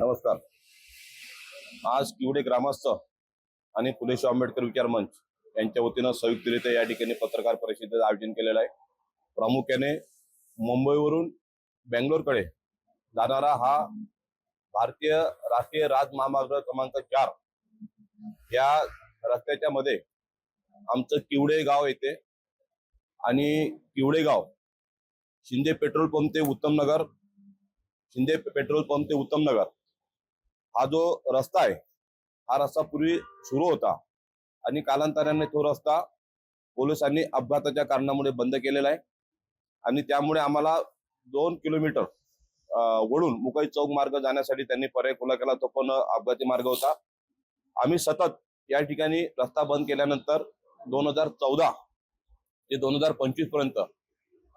नमस्कार। आज किवडे ग्रामस्थ आणि फुले आंबेडकर विचार मंच यांच्या वतीनं संयुक्तरित्या या ठिकाणी पत्रकार परिषदेचं आयोजन केलेलं आहे। प्रामुख्याने मुंबईवरून बेंगलोरकडे जाणारा हा भारतीय राष्ट्रीय राजमार्ग क्रमांक 4 या रस्त्याच्या मध्ये आमचं किवडे गाव येते आणि किवडे गाव शिंदे पेट्रोल पंप ते उत्तम नगर, शिंदे पेट्रोल पंप ते उत्तम नगर हा जो रस्ता आहे, हा रस्ता पूर्वी सुरू होता आणि कालांतराने तो रस्ता पोलिसांनी अपघाताच्या कारणामुळे बंद केलेला आहे आणि त्यामुळे आम्हाला 2 किलोमीटर वळून मुकाई चौक मार्ग जाण्यासाठी त्यांनी पर्याय खुला केला, तो पण अपघाती मार्ग होता। आम्ही सतत या ठिकाणी रस्ता बंद केल्यानंतर 2014 ते 2025 पर्यंत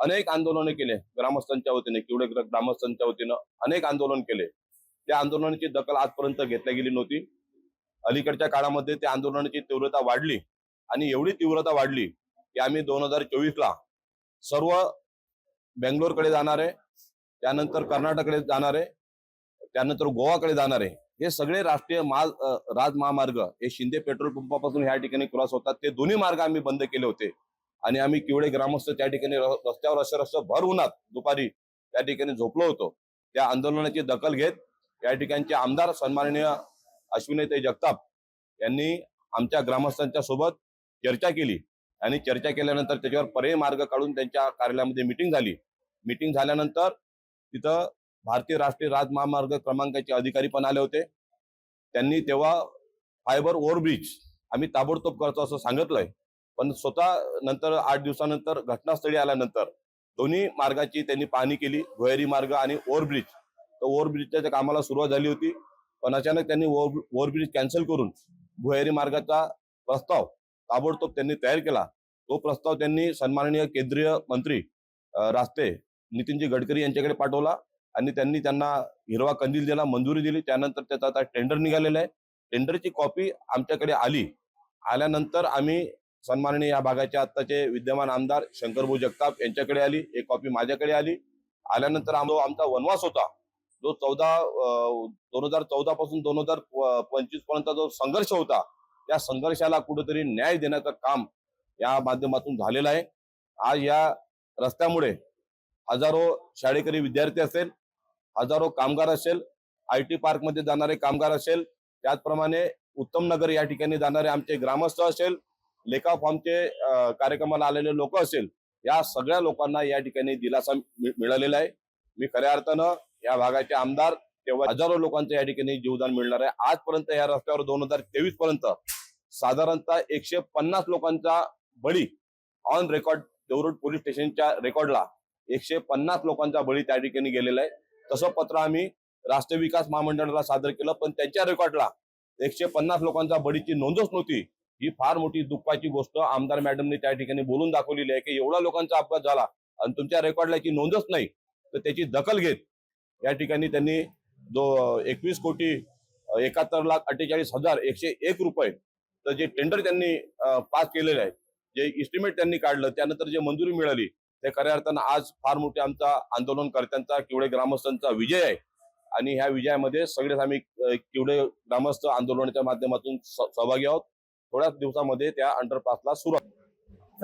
अनेक आंदोलने केले ग्रामस्थांच्या वतीने, किवडे ग्रामस्थांच्या वतीनं अनेक आंदोलन केले। त्या आंदोलनाची दखल आजपर्यंत घेतली गेली नव्हती। अलीकडच्या काळामध्ये त्या आंदोलनाची तीव्रता वाढली आणि एवढी तीव्रता वाढली की आम्ही 2024 ला सर्व बेंगलोरकडे जाणारे, त्यानंतर कर्नाटककडे जाणारे, त्यानंतर गोवाकडे जाणारे हे सगळे राष्ट्रीय राजमहामार्ग हे शिंदे पेट्रोल पंपापासून ह्या ठिकाणी क्रॉस होतात, ते दोन्ही मार्ग आम्ही बंद केले होते आणि आम्ही किवडे ग्रामस्थ त्या ठिकाणी रस्त्यावर अक्षरशः भर उन्हात दुपारी त्या ठिकाणी झोपलो होतो। त्या आंदोलनाची दखल घेत या ठिकाणचे आमदार सन्माननीय अश्विनीताई जगताप यांनी आमच्या ग्रामस्थांच्या सोबत चर्चा केली आणि चर्चा केल्यानंतर त्याच्यावर पर्यायी मार्ग काढून त्यांच्या कार्यालयामध्ये मीटिंग झाली। मीटिंग झाल्यानंतर तिथं भारतीय राष्ट्रीय राजमार्ग क्रमांकाचे अधिकारी पण आले होते। त्यांनी तेव्हा फायबर ओव्हरब्रिज आम्ही ताबडतोब करतो असं सांगितलंय, पण स्वतः नंतर 8 दिवसानंतर घटनास्थळी आल्यानंतर दोन्ही मार्गाची त्यांनी पाहणी केली, भुयारी मार्ग आणि ओव्हरब्रिज। तर ओव्हरब्रिजच्या कामाला सुरुवात झाली होती, पण अचानक त्यांनी ओव्हरब्रिज कॅन्सल करून भुयारी मार्गाचा प्रस्ताव ताबडतोब त्यांनी तयार केला। तो प्रस्ताव त्यांनी सन्माननीय केंद्रीय मंत्री रास्ते नितीनजी गडकरी यांच्याकडे पाठवला आणि त्यांनी त्यांना हिरवा कंदील दिला, मंजुरी दिली। त्यानंतर त्याचा आता टेंडर निघालेला आहे। टेंडरची कॉपी आमच्याकडे आल्यानंतर आम्ही सन्माननीय या भागाचे आत्ताचे विद्यमान आमदार शंकरभाऊ जगताप यांच्याकडे आली, एक कॉपी माझ्याकडे आल्यानंतर आमचा वनवास होता जो 2014 पासून 2025 पर्यंत जो संघर्ष होता, त्या संघर्षाला कुठेतरी न्याय देण्याचं काम या माध्यमातून झालेलं आहे। आज या रस्त्यामुळे हजारो शाळेकरी विद्यार्थी असेल, हजारो कामगार असेल, IT पार्क मध्ये जाणारे कामगार असेल, त्याचप्रमाणे उत्तम नगर या ठिकाणी जाणारे आमचे ग्रामस्थ असेल, लेखा फॉर्मचे कार्यक्रमाला आलेले लोक असेल, या सगळ्या लोकांना या ठिकाणी दिलासा मिळालेला आहे। मी खऱ्या अर्थानं या भागाचे आमदार तेव्हा हजारो लोकांचं या ठिकाणी जीवदान मिळणार आहे। आजपर्यंत या रस्त्यावर 2023 पर्यंत साधारणतः 150 लोकांचा बळी ऑन रेकॉर्ड देवरुड पोलीस स्टेशनच्या रेकॉर्डला 150 लोकांचा बळी त्या ठिकाणी गेलेला आहे। तसं पत्र आम्ही राष्ट्रीय विकास महामंडळाला सादर केलं, पण त्यांच्या रेकॉर्डला 150 लोकांचा बळीची नोंदच नव्हती। ही फार मोठी दुःखाची गोष्ट आमदार मॅडमने त्या ठिकाणी बोलून दाखवलेली आहे की एवढा लोकांचा अपघात झाला आणि तुमच्या रेकॉर्डला याची नोंदच नाही। तर त्याची दखल घेत या ठिकाणी त्यांनी जो 21,71,48,101 रुपये तर जे टेंडर त्यांनी पास केलेलं आहे, जे इस्टिमेट त्यांनी काढलं, त्यानंतर जे मंजुरी मिळाली, ते खऱ्या अर्थानं आज फार मोठे आमचा आंदोलनकर्त्यांचा किवडे ग्रामस्थांचा विजय आहे आणि ह्या विजयामध्ये सगळेच आम्ही किवडे ग्रामस्थ आंदोलनाच्या माध्यमातून सहभागी आहोत। थोड्याच दिवसामध्ये त्या अंडरपासला सुरुवात।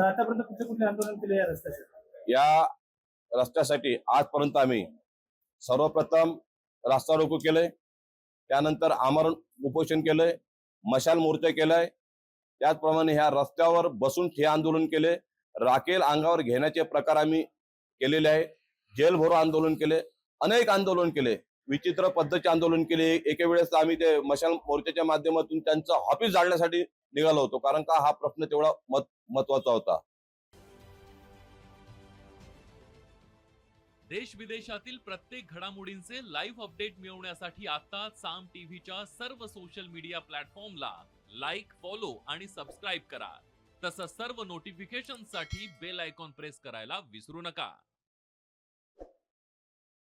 आतापर्यंत कुठले आंदोलन केले या रस्त्यासाठी? या रस्त्यासाठी आजपर्यंत आम्ही सर्वप्रथम रास्ता रोको केलंय, त्यानंतर आमरण उपोषण केलंय, मशाल मोर्चा केलाय, त्याचप्रमाणे ह्या रस्त्यावर बसून ठिय्या आंदोलन केले, राखेल अंगावर घेण्याचे प्रकार आम्ही केलेले आहे, जेल भरो आंदोलन केले, अनेक आंदोलन केले, विचित्र पद्धतीचे आंदोलन केले। एके वेळेस आम्ही ते मशाल मोर्चाच्या माध्यमातून त्यांचं ऑफिस जाळण्यासाठी निघालो होतो, कारण का हा प्रश्न तेवढा महत्वाचा होता। देश विदेशातील प्रत्येक घडामोडींचे लाईव्ह अपडेट मिळवण्यासाठी आता साम टीव्हीच्या सर्व सोशल मीडिया प्लॅटफॉर्मला लाईक, फॉलो आणि सबस्क्राईब करा। तसंच सर्व नोटिफिकेशनसाठी बेल आयकॉन प्रेस करायला विसरू नका।